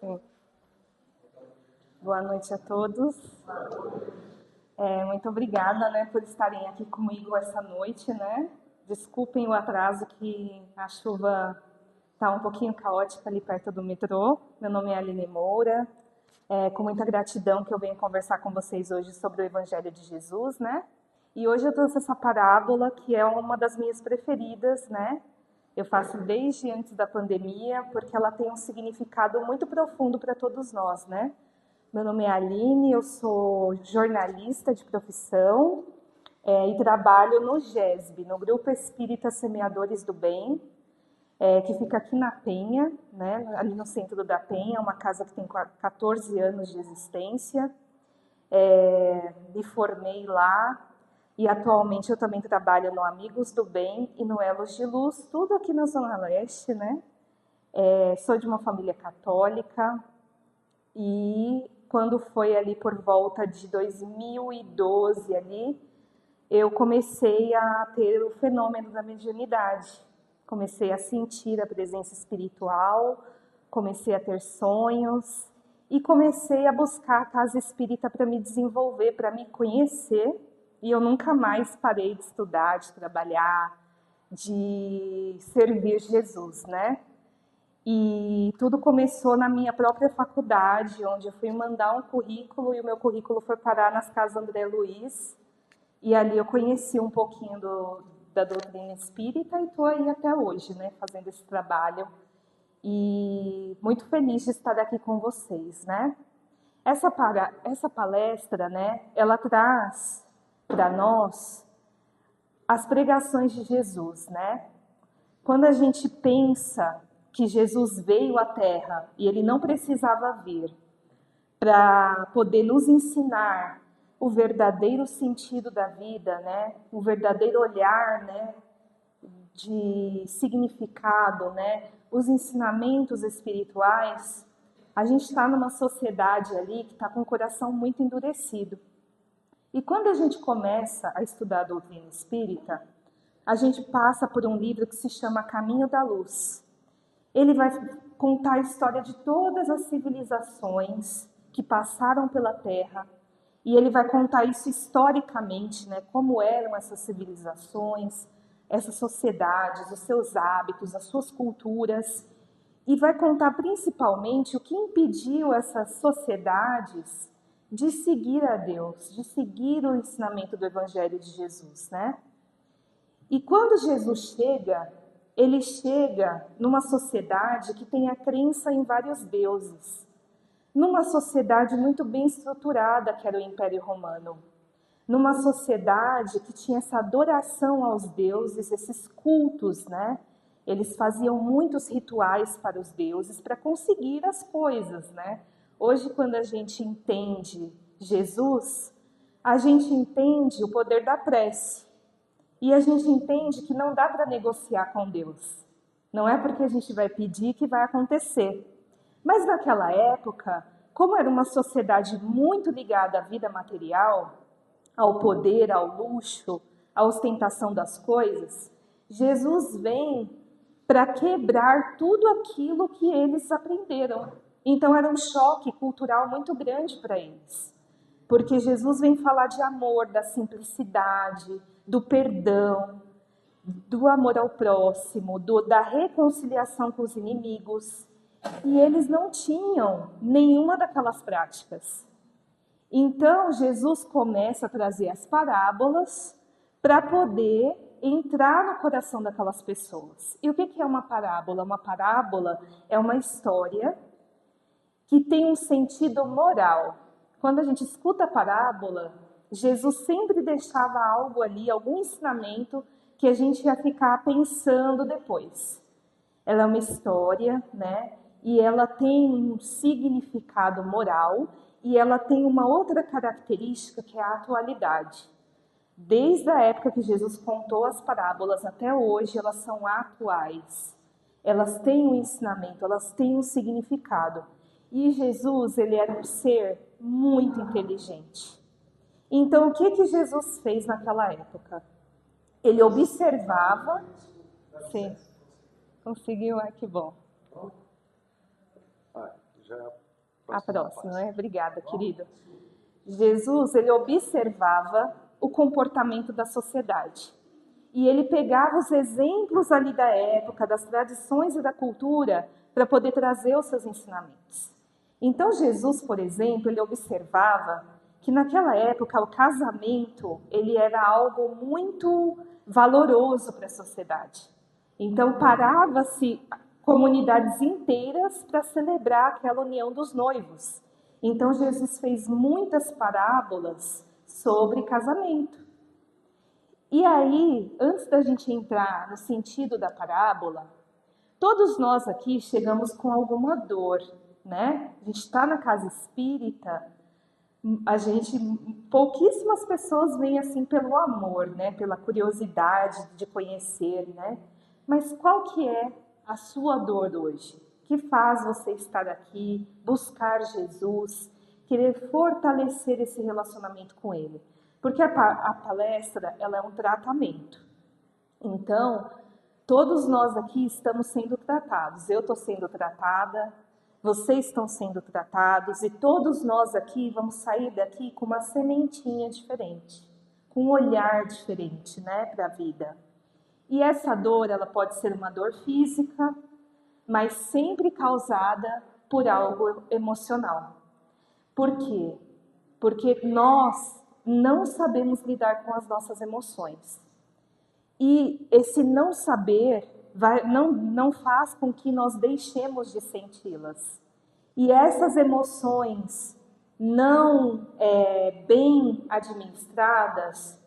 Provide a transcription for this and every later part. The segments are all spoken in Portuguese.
Sim. Boa noite a todos. Muito obrigada, né, por estarem aqui comigo essa noite, né? Desculpem o atraso que a chuva está um pouquinho caótica ali perto do metrô. Meu nome é Aline Moura. Com muita gratidão que eu venho conversar com vocês hoje sobre o Evangelho de Jesus, né? E hoje eu trouxe essa parábola que é uma das minhas preferidas, né? Eu faço desde antes da pandemia, porque ela tem um significado muito profundo para todos nós, né? Meu nome é Aline, eu sou jornalista de profissão e trabalho no GESB, no Grupo Espírita Semeadores do Bem, que fica aqui na Penha, né? Ali no centro da Penha, uma casa que tem 14 anos de existência. Me formei lá. E atualmente eu também trabalho no Amigos do Bem e no Elos de Luz, tudo aqui na Zona Leste, né? Sou de uma família católica e quando foi ali por volta de 2012 ali, eu comecei a ter o fenômeno da mediunidade. Comecei a sentir a presença espiritual, comecei a ter sonhos e comecei a buscar a casa espírita para me desenvolver, para me conhecer. E eu nunca mais parei de estudar, de trabalhar, de servir Jesus, né? E tudo começou na minha própria faculdade, onde eu fui mandar um currículo e o meu currículo foi parar nas casas André Luiz. E ali eu conheci um pouquinho da doutrina espírita e estou aí até hoje, né? Fazendo esse trabalho. E muito feliz de estar aqui com vocês, né? Essa palestra, né? Ela traz para nós as pregações de Jesus, né? Quando a gente pensa que Jesus veio à Terra e ele não precisava vir para poder nos ensinar o verdadeiro sentido da vida, né? O verdadeiro olhar, né? De significado, né? Os ensinamentos espirituais, a gente está numa sociedade ali que está com o coração muito endurecido. E quando a gente começa a estudar a doutrina espírita, a gente passa por um livro que se chama Caminho da Luz. Ele vai contar a história de todas as civilizações que passaram pela Terra, e ele vai contar isso historicamente, né, como eram essas civilizações, essas sociedades, os seus hábitos, as suas culturas, e vai contar principalmente o que impediu essas sociedades de seguir a Deus, de seguir o ensinamento do Evangelho de Jesus, né? E quando Jesus chega, ele chega numa sociedade que tem a crença em vários deuses, numa sociedade muito bem estruturada que era o Império Romano, numa sociedade que tinha essa adoração aos deuses, esses cultos, né? Eles faziam muitos rituais para os deuses para conseguir as coisas, né? Hoje, quando a gente entende Jesus, a gente entende o poder da prece. E a gente entende que não dá para negociar com Deus. Não é porque a gente vai pedir que vai acontecer. Mas naquela época, como era uma sociedade muito ligada à vida material, ao poder, ao luxo, à ostentação das coisas, Jesus vem para quebrar tudo aquilo que eles aprenderam. Então era um choque cultural muito grande para eles. Porque Jesus vem falar de amor, da simplicidade, do perdão, do amor ao próximo, da reconciliação com os inimigos. E eles não tinham nenhuma daquelas práticas. Então, Jesus começa a trazer as parábolas para poder entrar no coração daquelas pessoas. E o que é uma parábola? Uma parábola é uma história que tem um sentido moral. Quando a gente escuta a parábola, Jesus sempre deixava algo ali, algum ensinamento que a gente ia ficar pensando depois. Ela é uma história, né? E ela tem um significado moral e ela tem uma outra característica que é a atualidade. Desde a época que Jesus contou as parábolas até hoje, elas são atuais. Elas têm um ensinamento, elas têm um significado. E Jesus, ele era um ser muito inteligente. Então, o que Jesus fez naquela época? Ele observava... Sim, conseguiu, que bom. Já A próxima, né? Obrigada, querido. Jesus, ele observava o comportamento da sociedade. E ele pegava os exemplos ali da época, das tradições e da cultura, para poder trazer os seus ensinamentos. Então, Jesus, por exemplo, ele observava que naquela época o casamento ele era algo muito valoroso para a sociedade. Então, parava-se comunidades inteiras para celebrar aquela união dos noivos. Então, Jesus fez muitas parábolas sobre casamento. E aí, antes da gente entrar no sentido da parábola, todos nós aqui chegamos com alguma dor, né? A gente está na casa espírita, pouquíssimas pessoas vêm assim pelo amor, né? Pela curiosidade de conhecer, né? Mas qual que é a sua dor hoje? Que faz você estar aqui, buscar Jesus, querer fortalecer esse relacionamento com Ele? Porque a palestra, ela é um tratamento. Então, todos nós aqui estamos sendo tratados. Eu estou sendo tratada, vocês estão sendo tratados, e todos nós aqui vamos sair daqui com uma sementinha diferente, com um olhar diferente, né, para a vida. E essa dor, ela pode ser uma dor física, mas sempre causada por algo emocional. Por quê? Porque nós não sabemos lidar com as nossas emoções. E esse não saber não faz com que nós deixemos de senti-las. E essas emoções não bem administradas,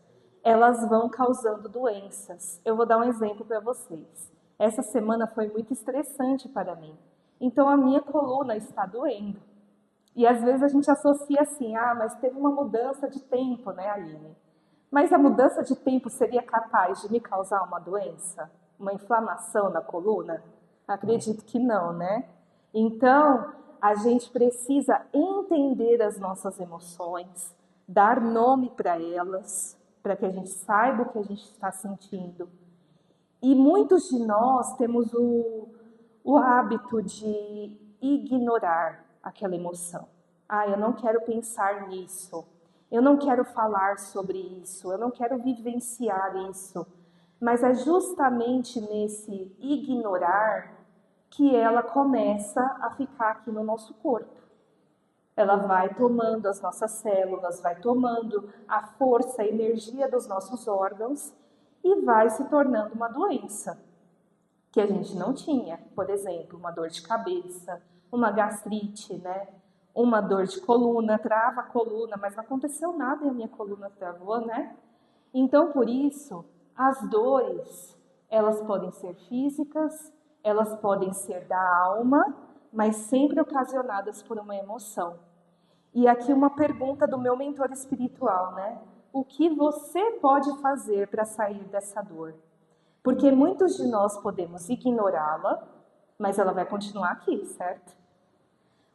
elas vão causando doenças. Eu vou dar um exemplo para vocês. Essa semana foi muito estressante para mim. Então a minha coluna está doendo. E às vezes a gente associa assim, mas teve uma mudança de tempo, né, Aline? Mas a mudança de tempo seria capaz de me causar uma doença? Uma inflamação na coluna? Acredito que não, né? Então, a gente precisa entender as nossas emoções, dar nome para elas, para que a gente saiba o que a gente está sentindo. E muitos de nós temos o hábito de ignorar aquela emoção. Eu não quero pensar nisso. Eu não quero falar sobre isso. Eu não quero vivenciar isso. Mas é justamente nesse ignorar que ela começa a ficar aqui no nosso corpo. Ela vai tomando as nossas células, vai tomando a força, a energia dos nossos órgãos e vai se tornando uma doença que a gente não tinha. Por exemplo, uma dor de cabeça, uma gastrite, né? Uma dor de coluna, trava a coluna, mas não aconteceu nada e a minha coluna travou, né? Então, por isso, as dores, elas podem ser físicas, elas podem ser da alma, mas sempre ocasionadas por uma emoção. E aqui uma pergunta do meu mentor espiritual, né? O que você pode fazer para sair dessa dor? Porque muitos de nós podemos ignorá-la, mas ela vai continuar aqui, certo?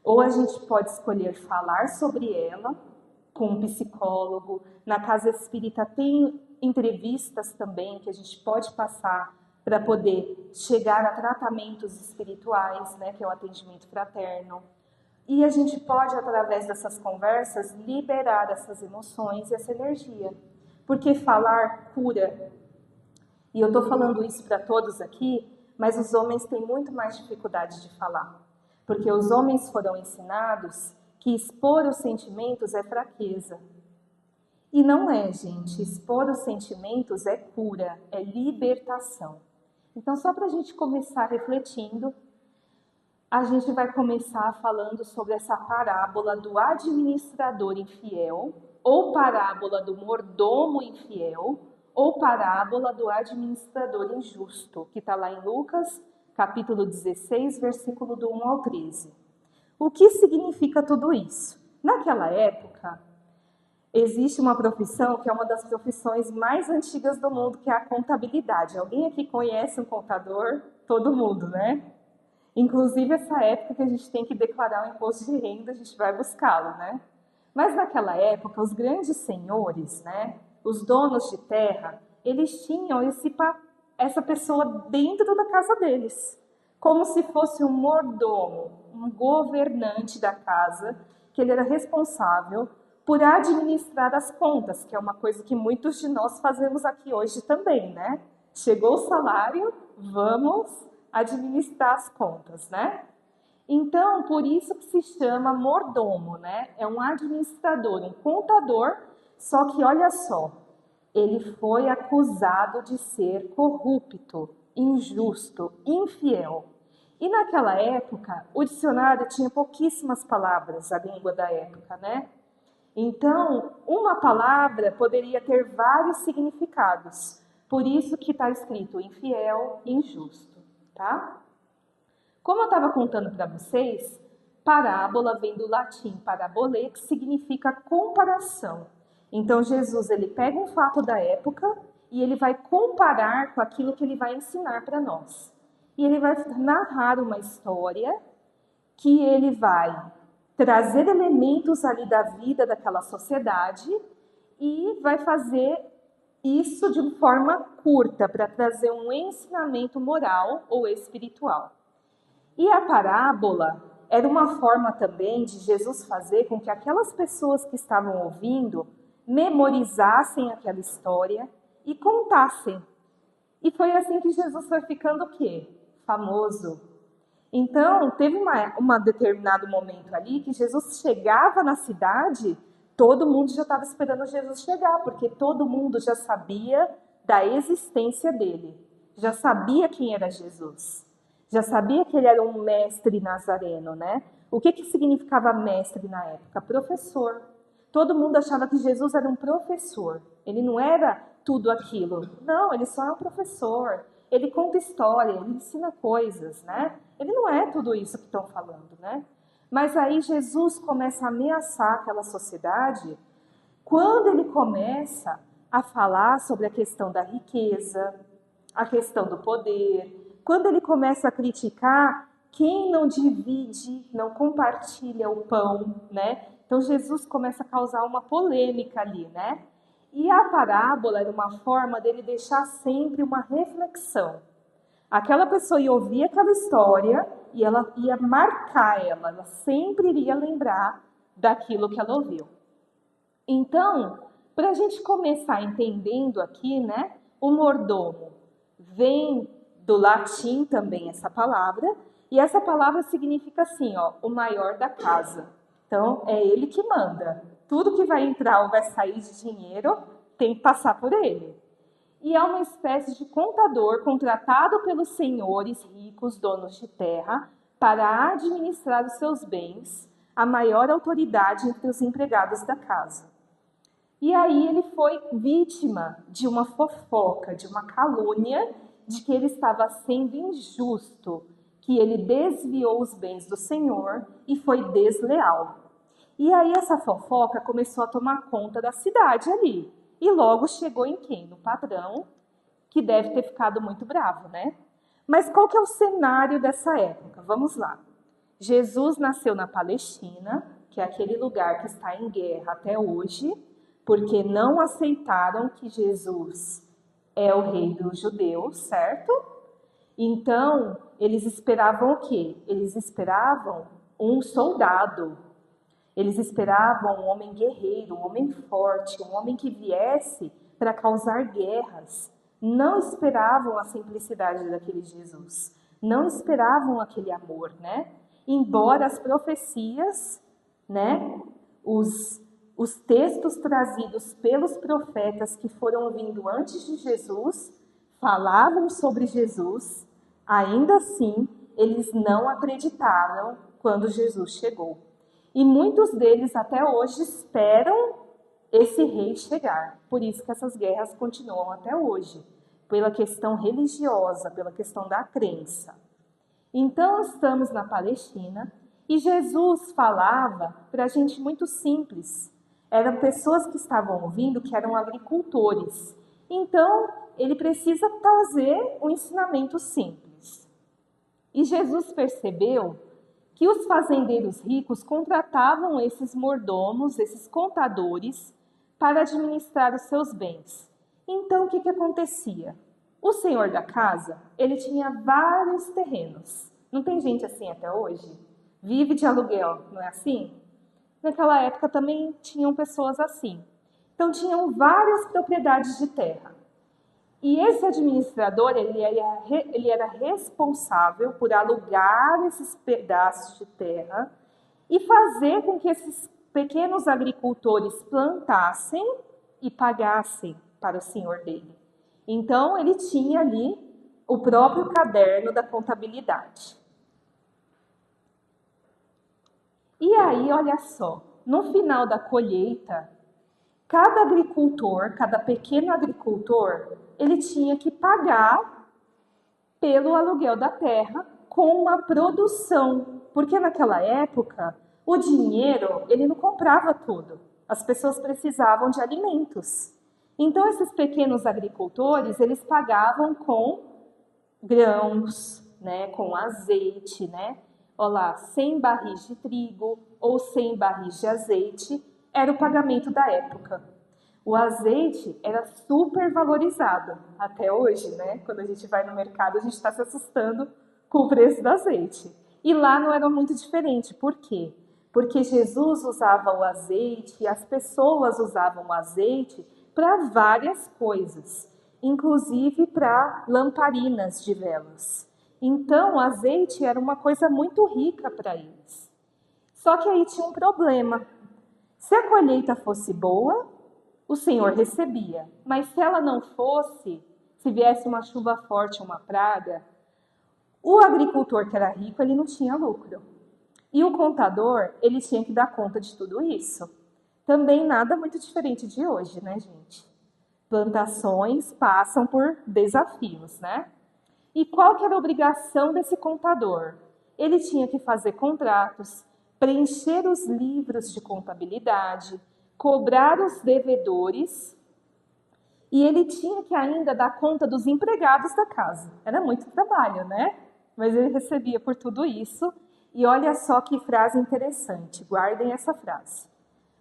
Ou a gente pode escolher falar sobre ela com um psicólogo. Na casa espírita tem entrevistas também que a gente pode passar para poder chegar a tratamentos espirituais, né, que é o atendimento fraterno. E a gente pode, através dessas conversas, liberar essas emoções e essa energia. Porque falar cura. E eu estou falando isso para todos aqui, mas os homens têm muito mais dificuldade de falar. Porque os homens foram ensinados que expor os sentimentos é fraqueza. E não é, gente. Expor os sentimentos é cura, é libertação. Então, só para a gente começar refletindo, a gente vai começar falando sobre essa parábola do administrador infiel, ou parábola do mordomo infiel, ou parábola do administrador injusto, que está lá em Lucas, capítulo 16, versículo do 1 ao 13. O que significa tudo isso? Naquela época, existe uma profissão que é uma das profissões mais antigas do mundo, que é a contabilidade. Alguém aqui conhece um contador? Todo mundo, né? Inclusive, essa época que a gente tem que declarar o imposto de renda, a gente vai buscá-lo, né? Mas naquela época, os grandes senhores, né, os donos de terra, eles tinham essa pessoa dentro da casa deles, como se fosse um mordomo, um governante da casa, que ele era responsável por administrar as contas, que é uma coisa que muitos de nós fazemos aqui hoje também, né? Chegou o salário, vamos administrar as contas, né? Então, por isso que se chama mordomo, né? É um administrador, um contador, só que olha só, ele foi acusado de ser corrupto, injusto, infiel. E naquela época, o dicionário tinha pouquíssimas palavras, a língua da época, né? Então, uma palavra poderia ter vários significados. Por isso que está escrito infiel, injusto, tá? Como eu estava contando para vocês, parábola vem do latim parabole, que significa comparação. Então, Jesus ele pega um fato da época e ele vai comparar com aquilo que ele vai ensinar para nós. E ele vai narrar uma história que ele vai trazer elementos ali da vida daquela sociedade e vai fazer isso de forma curta para trazer um ensinamento moral ou espiritual. E a parábola era uma forma também de Jesus fazer com que aquelas pessoas que estavam ouvindo memorizassem aquela história e contassem. E foi assim que Jesus foi ficando o quê? Famoso. Então, teve um determinado momento ali que Jesus chegava na cidade, todo mundo já estava esperando Jesus chegar, porque todo mundo já sabia da existência dele, já sabia quem era Jesus. Já sabia que ele era um mestre nazareno, né? O que significava mestre na época? Professor. Todo mundo achava que Jesus era um professor. Ele não era tudo aquilo. Não, ele só é um professor. Ele conta história, ele ensina coisas, né? Ele não é tudo isso que estão falando, né? Mas aí Jesus começa a ameaçar aquela sociedade quando ele começa a falar sobre a questão da riqueza, a questão do poder, quando ele começa a criticar quem não divide, não compartilha o pão, né? Então Jesus começa a causar uma polêmica ali, né? E a parábola era uma forma dele deixar sempre uma reflexão. Aquela pessoa ia ouvir aquela história e ela ia marcar ela sempre iria lembrar daquilo que ela ouviu. Então, para a gente começar entendendo aqui, né? O mordomo vem do latim também essa palavra, e essa palavra significa assim, ó, o maior da casa. Então, é ele que manda. Tudo que vai entrar ou vai sair de dinheiro tem que passar por ele. E é uma espécie de contador contratado pelos senhores ricos, donos de terra, para administrar os seus bens, a maior autoridade entre os empregados da casa. E aí ele foi vítima de uma fofoca, de uma calúnia, de que ele estava sendo injusto, que ele desviou os bens do Senhor e foi desleal. E aí essa fofoca começou a tomar conta da cidade ali. E logo chegou em quem? No patrão, que deve ter ficado muito bravo, né? Mas qual que é o cenário dessa época? Vamos lá. Jesus nasceu na Palestina, que é aquele lugar que está em guerra até hoje, porque não aceitaram que Jesus é o rei dos judeus, certo? Então, eles esperavam o quê? Eles esperavam um soldado. Eles esperavam um homem guerreiro, um homem forte, um homem que viesse para causar guerras. Não esperavam a simplicidade daquele Jesus. Não esperavam aquele amor, né? Embora as profecias, né, os textos trazidos pelos profetas que foram vindo antes de Jesus falavam sobre Jesus, ainda assim eles não acreditaram quando Jesus chegou. E muitos deles até hoje esperam esse rei chegar. Por isso que essas guerras continuam até hoje, pela questão religiosa, pela questão da crença. Então estamos na Palestina e Jesus falava para a gente muito simples. Eram pessoas que estavam ouvindo que eram agricultores. Então, ele precisa trazer um ensinamento simples. E Jesus percebeu que os fazendeiros ricos contratavam esses mordomos, esses contadores, para administrar os seus bens. Então, o que acontecia? O senhor da casa, ele tinha vários terrenos. Não tem gente assim até hoje? Vive de aluguel, não é assim? Naquela época também tinham pessoas assim. Então tinham várias propriedades de terra. E esse administrador, ele era responsável por alugar esses pedaços de terra e fazer com que esses pequenos agricultores plantassem e pagassem para o senhor dele. Então, ele tinha ali o próprio caderno da contabilidade. E aí, olha só, no final da colheita, cada agricultor, cada pequeno agricultor, ele tinha que pagar pelo aluguel da terra com uma produção. Porque naquela época, o dinheiro, ele não comprava tudo. As pessoas precisavam de alimentos. Então, esses pequenos agricultores, eles pagavam com grãos, né, com azeite, né? Olha lá, 100 barris de trigo ou 100 barris de azeite era o pagamento da época. O azeite era super valorizado até hoje, né? Quando a gente vai no mercado, a gente está se assustando com o preço do azeite. E lá não era muito diferente. Por quê? Porque Jesus usava o azeite e as pessoas usavam o azeite para várias coisas, inclusive para lamparinas de velas. Então, o azeite era uma coisa muito rica para eles. Só que aí tinha um problema. Se a colheita fosse boa, o Senhor recebia. Mas se ela não fosse, se viesse uma chuva forte, uma praga, o agricultor que era rico, ele não tinha lucro. E o contador, ele tinha que dar conta de tudo isso. Também nada muito diferente de hoje, né, gente? Plantações passam por desafios, né? E qual que era a obrigação desse contador? Ele tinha que fazer contratos, preencher os livros de contabilidade, cobrar os devedores e ele tinha que ainda dar conta dos empregados da casa. Era muito trabalho, né? Mas ele recebia por tudo isso. E olha só que frase interessante, guardem essa frase.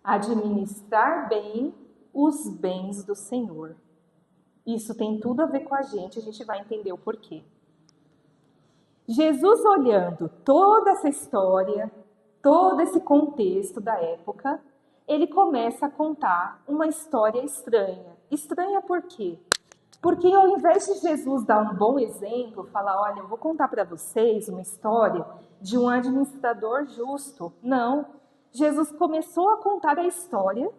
Administrar bem os bens do Senhor. Isso tem tudo a ver com a gente vai entender o porquê. Jesus, olhando toda essa história, todo esse contexto da época, ele começa a contar uma história estranha. Estranha por quê? Porque ao invés de Jesus dar um bom exemplo, falar, olha, eu vou contar para vocês uma história de um administrador justo. Não. Jesus começou a contar a história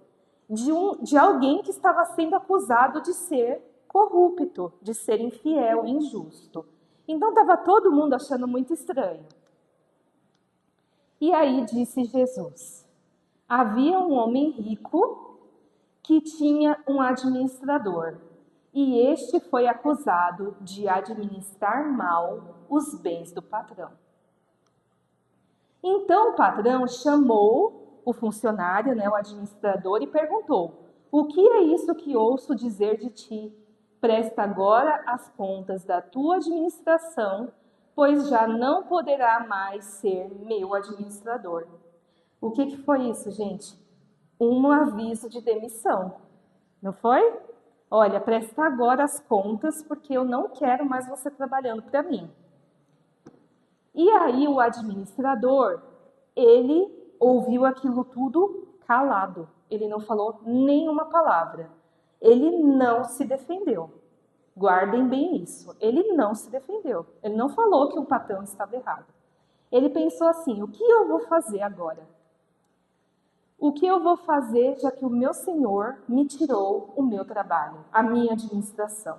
de alguém que estava sendo acusado de ser corrupto, de ser infiel, injusto. Então estava todo mundo achando muito estranho. E aí disse Jesus, havia um homem rico que tinha um administrador, e este foi acusado de administrar mal os bens do patrão. Então o patrão chamou o funcionário, né, o administrador, e perguntou, o que é isso que ouço dizer de ti? Presta agora as contas da tua administração, pois já não poderá mais ser meu administrador. O que foi isso, gente? Um aviso de demissão, não foi? Olha, presta agora as contas, porque eu não quero mais você trabalhando para mim. E aí o administrador, ele ouviu aquilo tudo calado. Ele não falou nenhuma palavra. Ele não se defendeu. Guardem bem isso. Ele não se defendeu. Ele não falou que o patrão estava errado. Ele pensou assim, o que eu vou fazer agora? O que eu vou fazer, já que o meu Senhor me tirou o meu trabalho, a minha administração?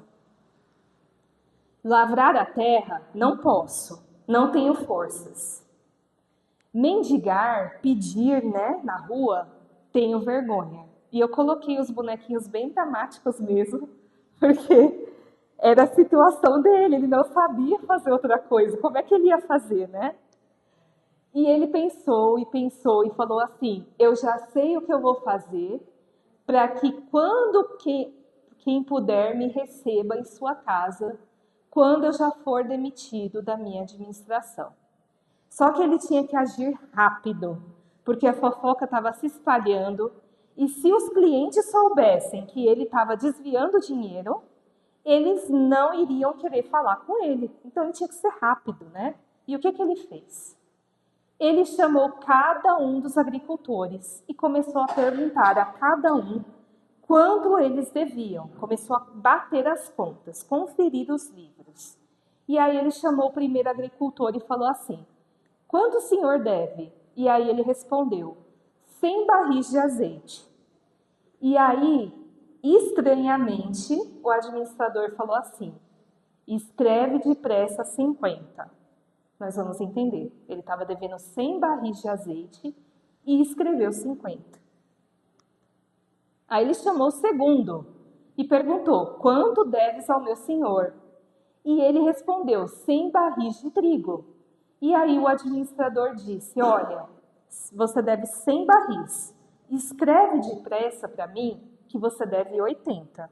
Lavrar a terra, não posso, não tenho forças. Mendigar, pedir, né, na rua, tenho vergonha. E eu coloquei os bonequinhos bem dramáticos mesmo, porque era a situação dele, ele não sabia fazer outra coisa. Como é que ele ia fazer, né? E ele pensou e falou assim, eu já sei o que eu vou fazer para que quando quem puder me receba em sua casa, quando eu já for demitido da minha administração. Só que ele tinha que agir rápido, porque a fofoca estava se espalhando e se os clientes soubessem que ele estava desviando dinheiro, eles não iriam querer falar com ele. Então ele tinha que ser rápido, né? E o que ele fez? Ele chamou cada um dos agricultores e começou a perguntar a cada um quanto eles deviam. Começou a bater as contas, conferir os livros. E aí ele chamou o primeiro agricultor e falou assim: quanto o senhor deve? E aí ele respondeu: 100 barris de azeite. E aí, estranhamente, o administrador falou assim: escreve depressa 50. Nós vamos entender. Ele estava devendo 100 barris de azeite e escreveu 50. Aí ele chamou o segundo e perguntou: quanto deves ao meu senhor? E ele respondeu: 100 barris de trigo. E aí o administrador disse: olha, você deve 100 barris. Escreve depressa para mim que você deve 80.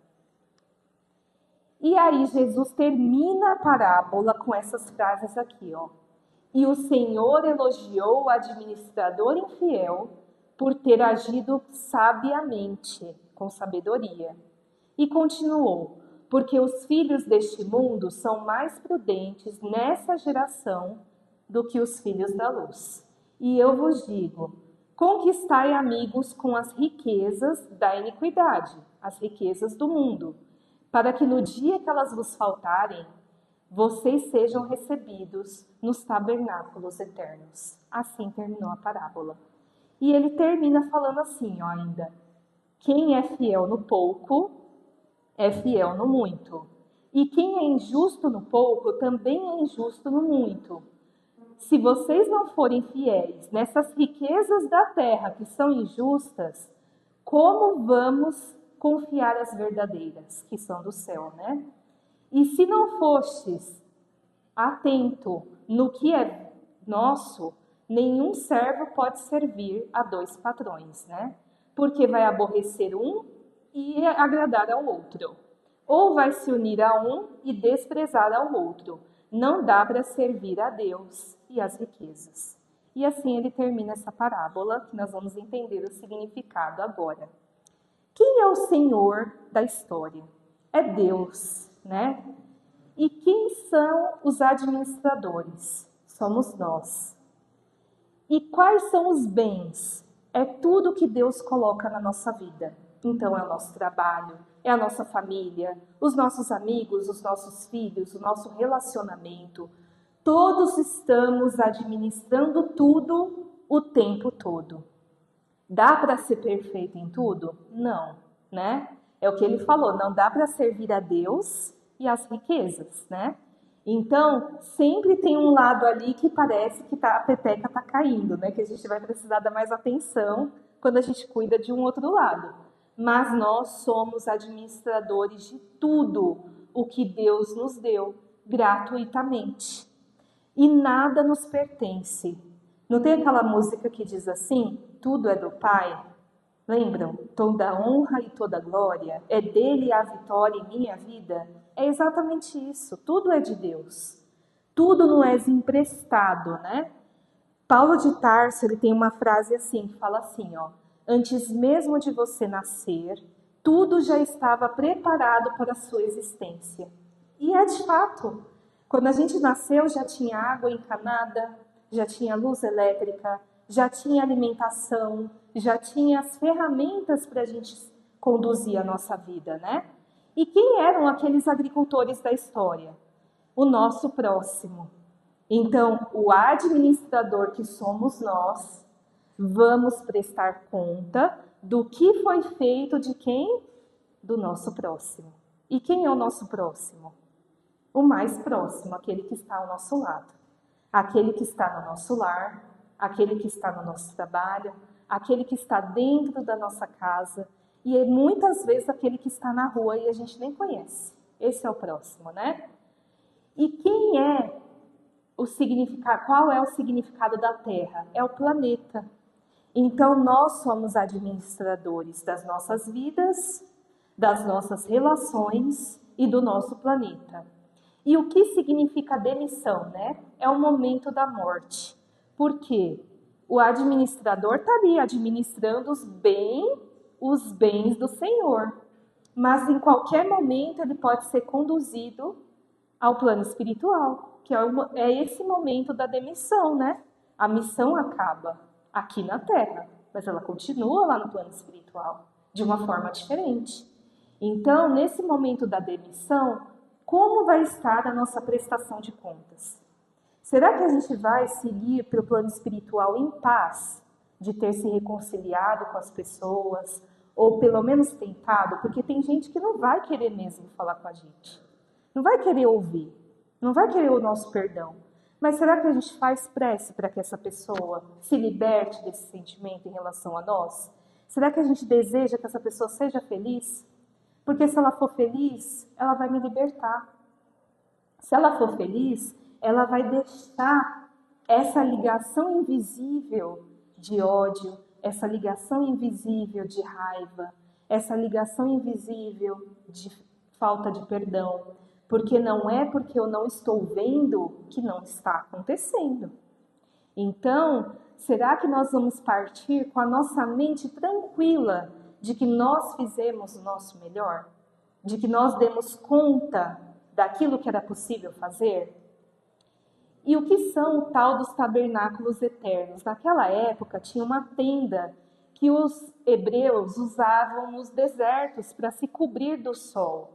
E aí Jesus termina a parábola com essas frases aqui, ó. E o Senhor elogiou o administrador infiel por ter agido sabiamente, com sabedoria. E continuou: porque os filhos deste mundo são mais prudentes nessa geração do que os filhos da luz. E eu vos digo: conquistai amigos com as riquezas da iniquidade, as riquezas do mundo, para que no dia que elas vos faltarem, vocês sejam recebidos nos tabernáculos eternos. Assim terminou a parábola. E ele termina falando assim, ó, ainda: quem é fiel no pouco, é fiel no muito. E quem é injusto no pouco, também é injusto no muito. Se vocês não forem fiéis nessas riquezas da terra que são injustas, como vamos confiar as verdadeiras, que são do céu, né? E se não fostes atento no que é nosso, nenhum servo pode servir a dois patrões, né? Porque vai aborrecer um e agradar ao outro. Ou vai se unir a um e desprezar ao outro. Não dá para servir a Deus e as riquezas. E assim ele termina essa parábola, que nós vamos entender o significado agora. Quem é o Senhor da história? É Deus, né? E quem são os administradores? Somos nós. E quais são os bens? É tudo que Deus coloca na nossa vida. Então é o nosso trabalho, é a nossa família, os nossos amigos, os nossos filhos, o nosso relacionamento. Todos estamos administrando tudo o tempo todo. Dá para ser perfeito em tudo? Não, né? É o que ele falou, não dá para servir a Deus e as riquezas, né? Então, sempre tem um lado ali que parece que a peteca está caindo, né? Que a gente vai precisar dar mais atenção quando a gente cuida de um outro lado. Mas nós somos administradores de tudo o que Deus nos deu gratuitamente. E nada nos pertence. Não tem aquela música que diz assim: tudo é do Pai? Lembram? Toda honra e toda glória é dele a vitória em minha vida. É exatamente isso. Tudo é de Deus. Tudo não é emprestado, né? Paulo de Tarso, ele tem uma frase assim, que fala assim, ó: antes mesmo de você nascer, tudo já estava preparado para a sua existência. E é de fato. Quando a gente nasceu, já tinha água encanada, já tinha luz elétrica, já tinha alimentação, já tinha as ferramentas para a gente conduzir a nossa vida, né? E quem eram aqueles agricultores da história? O nosso próximo. Então, o administrador que somos nós, vamos prestar conta do que foi feito de quem? Do nosso próximo. E quem é o nosso próximo? O mais próximo, aquele que está ao nosso lado. Aquele que está no nosso lar, aquele que está no nosso trabalho, aquele que está dentro da nossa casa e muitas vezes aquele que está na rua e a gente nem conhece. Esse é o próximo, né? E quem é o significado? Qual é o significado da Terra? É o planeta. Então nós somos administradores das nossas vidas, das nossas relações e do nosso planeta. E o que significa demissão, né? É o momento da morte. Por quê? O administrador está ali administrando os bens do Senhor. Mas em qualquer momento ele pode ser conduzido ao plano espiritual, que é esse momento da demissão, né? A missão acaba aqui na Terra, mas ela continua lá no plano espiritual, de uma forma diferente. Então, nesse momento da demissão, como vai estar a nossa prestação de contas? Será que a gente vai seguir para o plano espiritual em paz, de ter se reconciliado com as pessoas, ou pelo menos tentado? Porque tem gente que não vai querer mesmo falar com a gente, não vai querer ouvir, não vai querer o nosso perdão. Mas será que a gente faz prece para que essa pessoa se liberte desse sentimento em relação a nós? Será que a gente deseja que essa pessoa seja feliz? Porque se ela for feliz, ela vai me libertar. Se ela for feliz, ela vai deixar essa ligação invisível de ódio, essa ligação invisível de raiva, essa ligação invisível de falta de perdão. Porque não é porque eu não estou vendo que não está acontecendo. Então, será que nós vamos partir com a nossa mente tranquila de que nós fizemos o nosso melhor? De que nós demos conta daquilo que era possível fazer? E o que são o tal dos tabernáculos eternos? Naquela época tinha uma tenda que os hebreus usavam nos desertos para se cobrir do sol.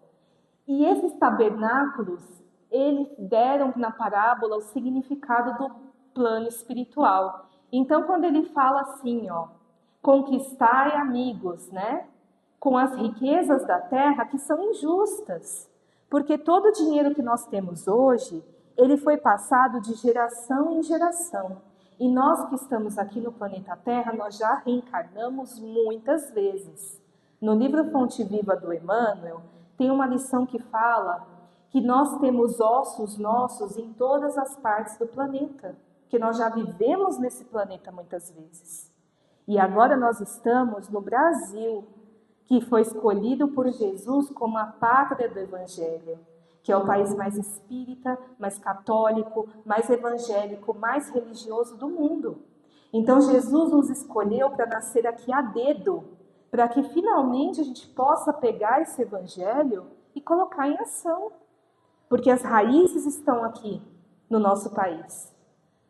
E esses tabernáculos, eles deram na parábola o significado do plano espiritual. Então, quando ele fala assim, conquistai amigos, né? Com as riquezas da terra que são injustas. Porque todo o dinheiro que nós temos hoje, ele foi passado de geração em geração. E nós que estamos aqui no planeta Terra, nós já reencarnamos muitas vezes. No livro Fonte Viva do Emmanuel, tem uma lição que fala que nós temos ossos nossos em todas as partes do planeta, que nós já vivemos nesse planeta muitas vezes. E agora nós estamos no Brasil, que foi escolhido por Jesus como a pátria do Evangelho, que é o país mais espírita, mais católico, mais evangélico, mais religioso do mundo. Então Jesus nos escolheu para nascer aqui a dedo, para que finalmente a gente possa pegar esse evangelho e colocar em ação. Porque as raízes estão aqui no nosso país.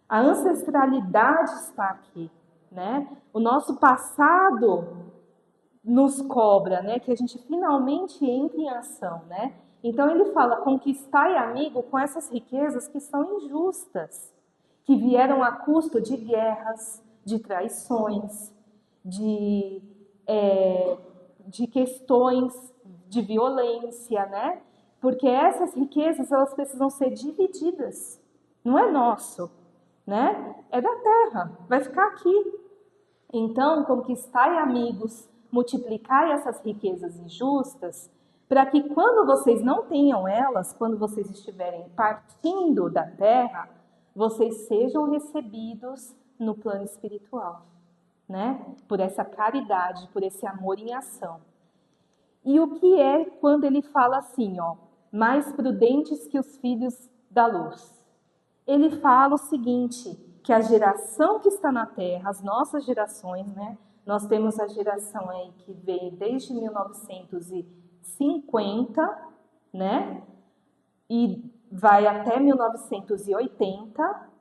A ancestralidade está aqui, né? O nosso passado nos cobra, né? Que a gente finalmente entre em ação, né? Então ele fala, conquistai amigo com essas riquezas que são injustas, que vieram a custo de guerras, de traições, de questões de violência, né? Porque essas riquezas, elas precisam ser divididas. Não é nosso, né? É da terra, vai ficar aqui. Então, conquistai amigos, multiplicai essas riquezas injustas, para que quando vocês não tenham elas, quando vocês estiverem partindo da terra, vocês sejam recebidos no plano espiritual. Né? Por essa caridade, por esse amor em ação. E o que é quando ele fala assim, mais prudentes que os filhos da luz? Ele fala o seguinte, que a geração que está na Terra, as nossas gerações, né? Nós temos a geração aí que veio desde 1950, né? E vai até 1980.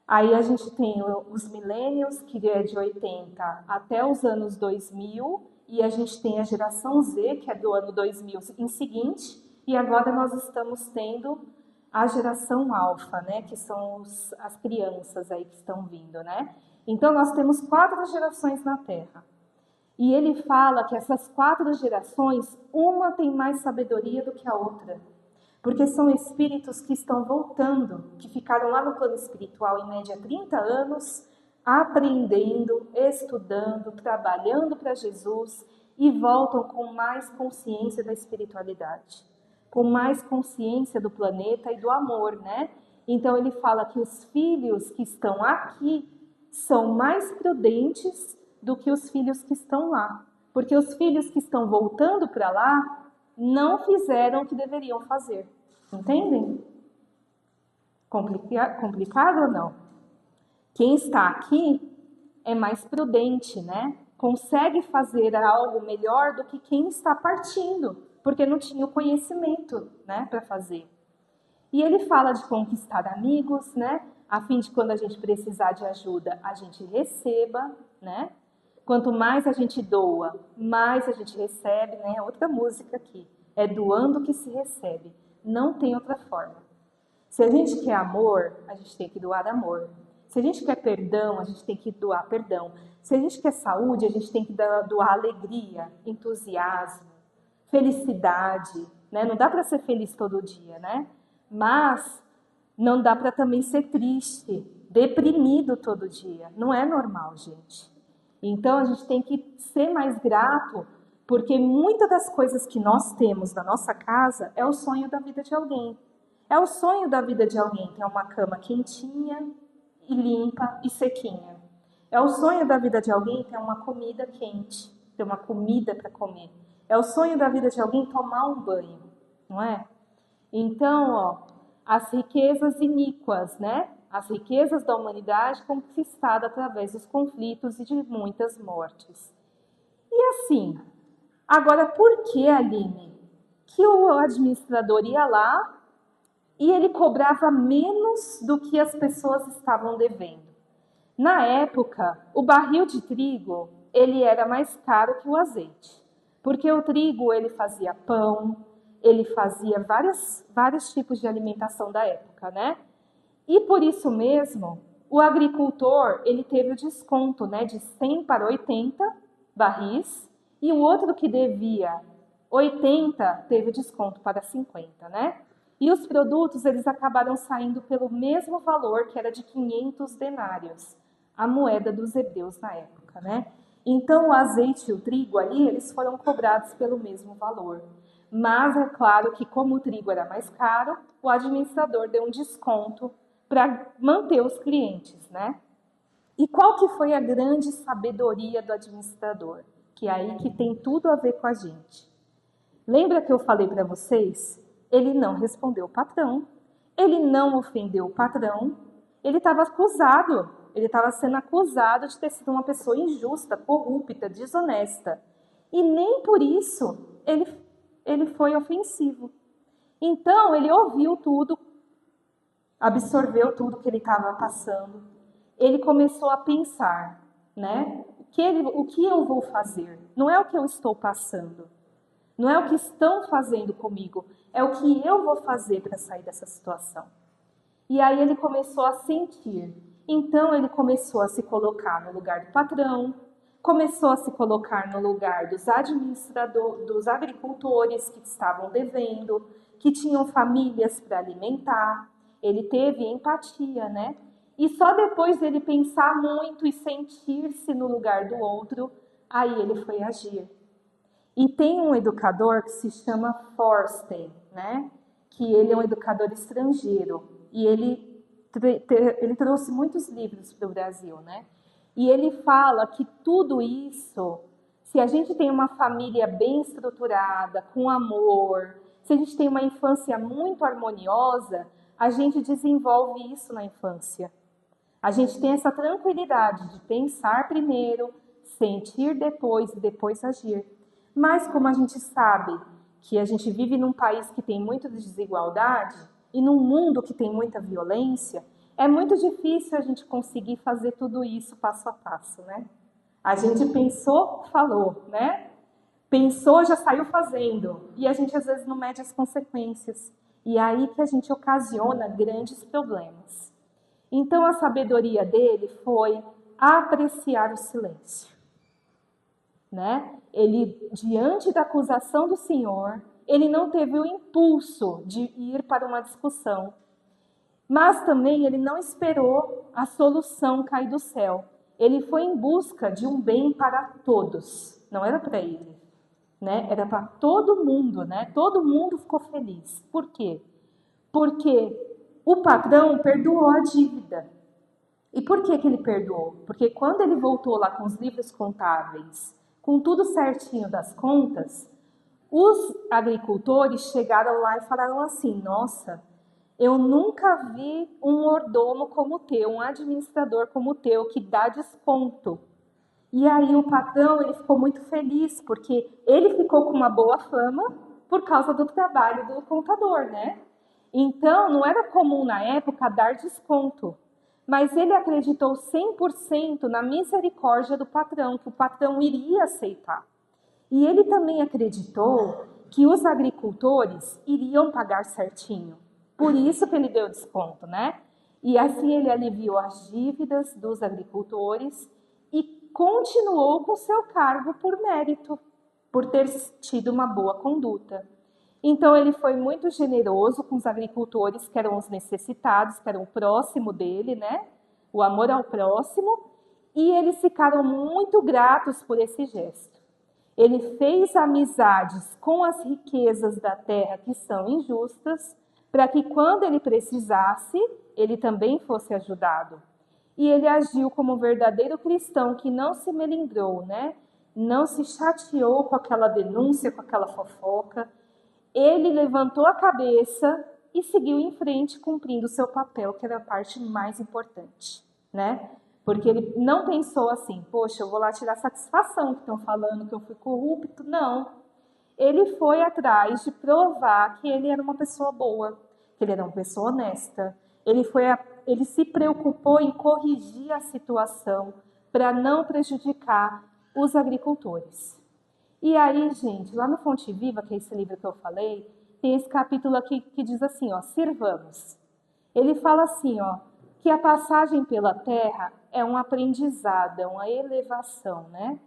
Aí a gente tem os millennials, que é de 80 até os anos 2000, e a gente tem a geração Z, que é do ano 2000 em seguinte, e agora nós estamos tendo a geração alfa, né, que são as crianças aí que estão vindo, né? Então nós temos 4 gerações na Terra. E ele fala que essas 4 gerações, uma tem mais sabedoria do que a outra. Porque são espíritos que estão voltando, que ficaram lá no plano espiritual em média 30 anos, aprendendo, estudando, trabalhando para Jesus e voltam com mais consciência da espiritualidade, com mais consciência do planeta e do amor, né? Então ele fala que os filhos que estão aqui são mais prudentes do que os filhos que estão lá. Porque os filhos que estão voltando para lá não fizeram o que deveriam fazer. Entendem? Complicado ou não? Quem está aqui é mais prudente, né? Consegue fazer algo melhor do que quem está partindo, porque não tinha o conhecimento, né, para fazer. E ele fala de conquistar amigos, né? A fim de quando a gente precisar de ajuda, a gente receba, né? Quanto mais a gente doa, mais a gente recebe, né? Outra música aqui. É doando que se recebe. Não tem outra forma. Se a gente quer amor, a gente tem que doar amor. Se a gente quer perdão, a gente tem que doar perdão. Se a gente quer saúde, a gente tem que doar alegria, entusiasmo, felicidade, né? Não dá para ser feliz todo dia, né? Mas não dá para também ser triste, deprimido todo dia. Não é normal, gente. Então a gente tem que ser mais grato, porque muitas das coisas que nós temos na nossa casa é o sonho da vida de alguém. É o sonho da vida de alguém ter uma cama quentinha e limpa e sequinha. É o sonho da vida de alguém ter uma comida quente, ter uma comida para comer. É o sonho da vida de alguém tomar um banho, não é? Então, ó, as riquezas iníquas, né? As riquezas da humanidade conquistada através dos conflitos e de muitas mortes. E assim, agora por que, Aline, que o administrador ia lá e ele cobrava menos do que as pessoas estavam devendo? Na época, o barril de trigo, ele era mais caro que o azeite, porque o trigo ele fazia pão, ele fazia vários tipos de alimentação da época, né? E por isso mesmo, o agricultor ele teve o desconto, né, de 100 para 80 barris, e o outro que devia 80 teve o desconto para 50, né? E os produtos eles acabaram saindo pelo mesmo valor, que era de 500 denários, a moeda dos hebreus na época, né? Então o azeite e o trigo ali, eles foram cobrados pelo mesmo valor. Mas é claro que como o trigo era mais caro, o administrador deu um desconto para manter os clientes, né? E qual que foi a grande sabedoria do administrador? Que é aí que tem tudo a ver com a gente. Lembra que eu falei para vocês? Ele não respondeu o patrão, ele não ofendeu o patrão, ele estava sendo acusado de ter sido uma pessoa injusta, corrupta, desonesta. E nem por isso ele foi ofensivo. Então, ele ouviu tudo, absorveu tudo que ele estava passando. Ele começou a pensar, né? O que eu vou fazer? Não é o que eu estou passando. Não é o que estão fazendo comigo. É o que eu vou fazer para sair dessa situação. E aí ele começou a sentir. Então, ele começou a se colocar no lugar do patrão, começou a se colocar no lugar dos administradores, dos agricultores que estavam devendo, que tinham famílias para alimentar. Ele teve empatia, né? E só depois dele pensar muito e sentir-se no lugar do outro, aí ele foi agir. E tem um educador que se chama Forsten, né? Que ele é um educador estrangeiro e ele trouxe muitos livros para o Brasil, né? E ele fala que tudo isso, se a gente tem uma família bem estruturada, com amor, se a gente tem uma infância muito harmoniosa, a gente desenvolve isso na infância. A gente tem essa tranquilidade de pensar primeiro, sentir depois e depois agir. Mas como a gente sabe que a gente vive num país que tem muita desigualdade e num mundo que tem muita violência, é muito difícil a gente conseguir fazer tudo isso passo a passo, né? A gente pensou, falou, né? Pensou, já saiu fazendo. E a gente às vezes não mede as consequências. E é aí que a gente ocasiona grandes problemas. Então a sabedoria dele foi apreciar o silêncio. Né? Ele, diante da acusação do Senhor, ele não teve o impulso de ir para uma discussão. Mas também ele não esperou a solução cair do céu. Ele foi em busca de um bem para todos. Não era para ele, né? Era para todo mundo, né? Todo mundo ficou feliz. Por quê? Porque o patrão perdoou a dívida. E por que ele perdoou? Porque quando ele voltou lá com os livros contábeis, com tudo certinho das contas, os agricultores chegaram lá e falaram assim: nossa, eu nunca vi um mordomo como o teu, um administrador como o teu, que dá desconto. E aí o patrão ele ficou muito feliz, porque ele ficou com uma boa fama por causa do trabalho do contador, né? Então, não era comum na época dar desconto, mas ele acreditou 100% na misericórdia do patrão, que o patrão iria aceitar. E ele também acreditou que os agricultores iriam pagar certinho. Por isso que ele deu desconto, né? E assim ele aliviou as dívidas dos agricultores e continuou com seu cargo por mérito, por ter tido uma boa conduta. Então ele foi muito generoso com os agricultores, que eram os necessitados, que eram o próximo dele, né? O amor ao próximo, e eles ficaram muito gratos por esse gesto. Ele fez amizades com as riquezas da terra que são injustas, para que quando ele precisasse, ele também fosse ajudado. E ele agiu como um verdadeiro cristão que não se melindrou, né? Não se chateou com aquela denúncia, com aquela fofoca. Ele levantou a cabeça e seguiu em frente, cumprindo o seu papel, que era a parte mais importante, né? Porque ele não pensou assim, poxa, eu vou lá tirar satisfação que estão falando que eu fui corrupto. Não. Ele foi atrás de provar que ele era uma pessoa boa, que ele era uma pessoa honesta. Ele se preocupou em corrigir a situação para não prejudicar os agricultores. E aí, gente, lá no Fonte Viva, que é esse livro que eu falei, tem esse capítulo aqui que diz assim, ó, sirvamos. Ele fala assim, ó, que a passagem pela terra é um aprendizado, é uma elevação, né?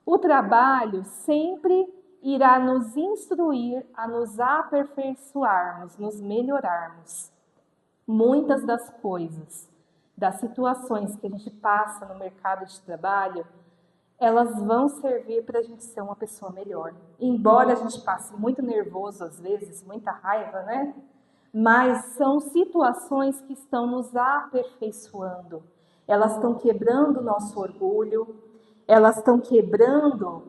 O trabalho sempre irá nos instruir a nos aperfeiçoarmos, nos melhorarmos. Muitas das coisas, das situações que a gente passa no mercado de trabalho, elas vão servir para a gente ser uma pessoa melhor. Embora a gente passe muito nervoso às vezes, muita raiva, né? Mas são situações que estão nos aperfeiçoando. Elas estão quebrando o nosso orgulho, elas estão quebrando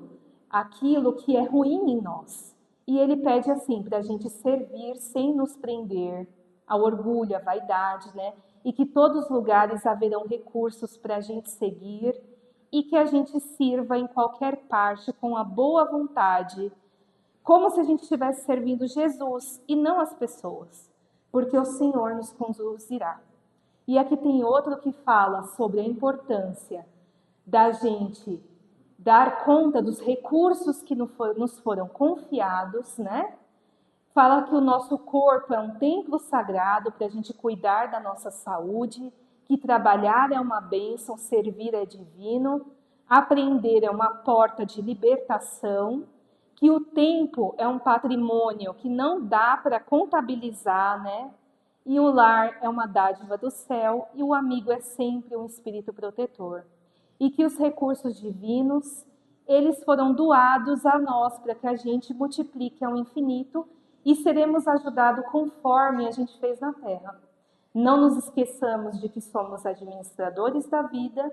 aquilo que é ruim em nós. E ele pede assim, para a gente servir sem nos prender ao orgulho, à vaidade, né? E que todos os lugares haverão recursos para a gente seguir e que a gente sirva em qualquer parte com a boa vontade, como se a gente estivesse servindo Jesus e não as pessoas, porque o Senhor nos conduzirá. E aqui tem outro que fala sobre a importância da gente dar conta dos recursos que nos foram confiados, né? Fala que o nosso corpo é um templo sagrado para a gente cuidar da nossa saúde, que trabalhar é uma bênção, servir é divino, aprender é uma porta de libertação, que o tempo é um patrimônio que não dá para contabilizar, né? E o lar é uma dádiva do céu e o amigo é sempre um espírito protetor. E que os recursos divinos, eles foram doados a nós para que a gente multiplique ao infinito e seremos ajudados conforme a gente fez na terra. Não nos esqueçamos de que somos administradores da vida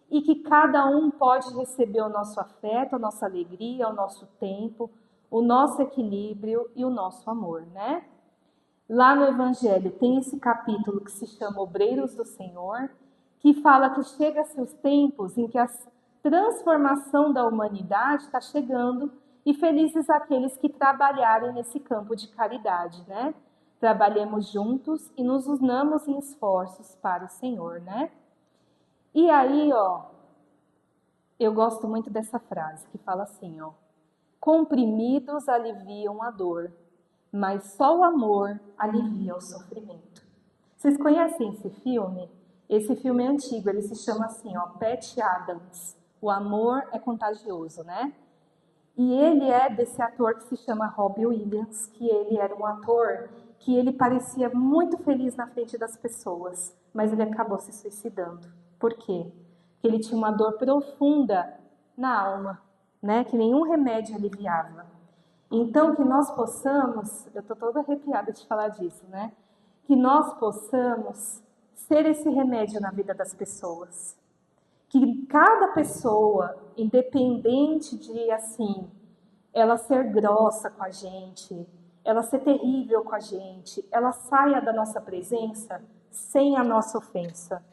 e que cada um pode receber o nosso afeto, a nossa alegria, o nosso tempo, o nosso equilíbrio e o nosso amor, né? Lá no Evangelho tem esse capítulo que se chama Obreiros do Senhor, que fala que chega-se os tempos em que a transformação da humanidade está chegando e felizes aqueles que trabalharem nesse campo de caridade, né? Trabalhemos juntos e nos unamos em esforços para o Senhor, né? E aí, ó, eu gosto muito dessa frase que fala assim, ó, comprimidos aliviam a dor, mas só o amor alivia o sofrimento. Vocês conhecem esse filme? Esse filme é antigo, ele se chama assim, ó, Patch Adams, O Amor é Contagioso, né? E ele é desse ator que se chama Robbie Williams, que ele era um ator que ele parecia muito feliz na frente das pessoas, mas ele acabou se suicidando. Por quê? Porque ele tinha uma dor profunda na alma, né? Que nenhum remédio aliviava. Então, que nós possamos, eu estou toda arrepiada de falar disso, né? Que nós possamos ser esse remédio na vida das pessoas. Que cada pessoa, independente de, assim, ela ser grossa com a gente, ela ser terrível com a gente, ela saia da nossa presença sem a nossa ofensa.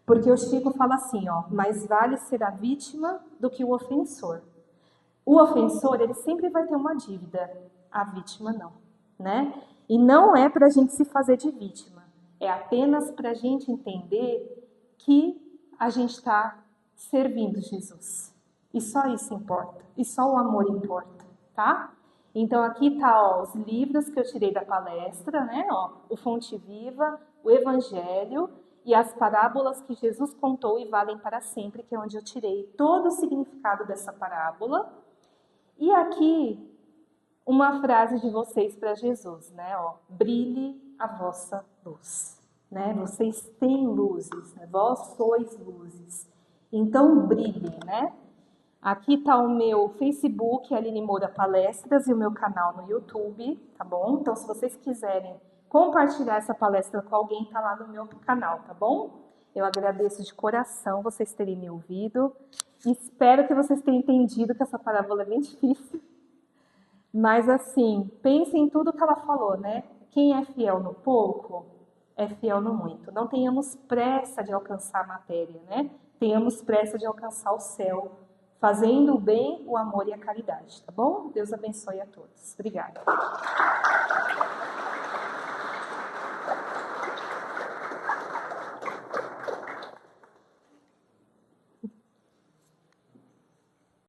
Porque o Chico fala assim, ó, mais vale ser a vítima do que o ofensor. O ofensor, ele sempre vai ter uma dívida, a vítima não, né? E não é para a gente se fazer de vítima, é apenas para a gente entender que a gente está servindo Jesus. E só isso importa, e só o amor importa, tá? Então aqui tá os livros que eu tirei da palestra, né? O Fonte Viva, o Evangelho e as parábolas que Jesus contou e valem para sempre, que é onde eu tirei todo o significado dessa parábola. E aqui uma frase de vocês para Jesus, né? Brilhe a vossa luz, né? Vocês têm luzes, né? Vós sois luzes. Então brilhem, né? Aqui está o meu Facebook, Aline Moura Palestras, e o meu canal no YouTube, tá bom? Então, se vocês quiserem compartilhar essa palestra com alguém, tá lá no meu canal, tá bom? Eu agradeço de coração vocês terem me ouvido. Espero que vocês tenham entendido que essa parábola é bem difícil. Mas, assim, pensem em tudo que ela falou, né? Quem é fiel no pouco, é fiel no muito. Não tenhamos pressa de alcançar a matéria, né? Tenhamos pressa de alcançar o céu, fazendo o bem, o amor e a caridade, tá bom? Deus abençoe a todos. Obrigada.